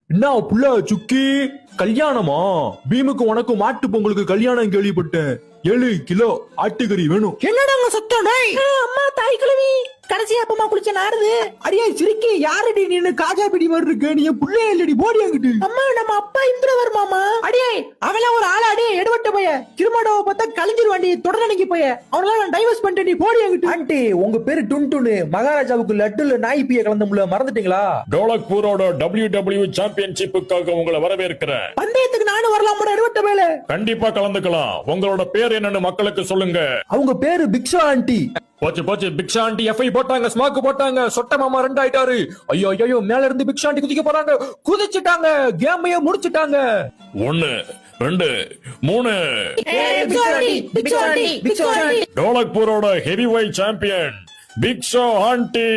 என்ன புள்ள சுக்கி கல்யாணமா? பீமுக்கு உனக்கும் மாட்டு பொங்கலுக்கு கல்யாணம் கேள்விப்பட்டேன். 7 கிலோ ஆட்டுக்கறி வேணும். என்னடாங்க சத்தம்? அம்மா தாய் கிழவி கடைசியா அப்பமா குளிச்ச நாருது. அடியே சிரிக்கி யாரடி நீனு காஜா பிடி மாதிரி இருக்க? நீ புள்ளே இல்லடி போடி அங்கிட்டு. அம்மா நம்ம அப்பா இந்திரவர்மாமா. அடியே அவள ஒரு ஆள அடியே எடுவட்ட போய திருமணம் பார்த்தா கலைஞ்சிருவாண்டி தொடர்ந்து போய அவனால நான் டைவர்ஸ் பண்ணிட்டு நீ போடி அங்கிட்டு. ஆண்டி உங்க பேரு டுன்டுனு. மகாராஜாவுக்கு லட்டுல நாய் பிய கலந்தமுல மறந்துட்டீங்களா? டோலக்பூரோட WWE சாம்பியன்ஷிப்புக்காக உங்களை வரவேற்கிறேன். பந்தயத்துக்கு நானும் வரலாமா எடுவட்ட போல? கண்டிப்பா கலந்துக்கலாம். உங்களோட பேர் என்னன்னு மக்களுக்கு சொல்லுங்க. அவங்க பேரு பிக்ஷா ஆண்டி. போச்சு போச்சு, பிக்ஷா ஆண்டி எஃப்ஐ போட்டாங்க, ஸ்மாக்கு போட்டாங்க. சொட்ட மாமா 2 ஆயிட்டாரு. ஐயோ ஐயோ, மேல இருந்து பிக்ஷா ஆண்டி குதிக்க போறாங்க. குதிச்சுட்டாங்க, கேமைய முடிச்சுட்டாங்க. 1 2 3 டோலக்பூரோட ஹெவி வெயிட் சாம்பியன் பிக்ஷா ஆண்டி.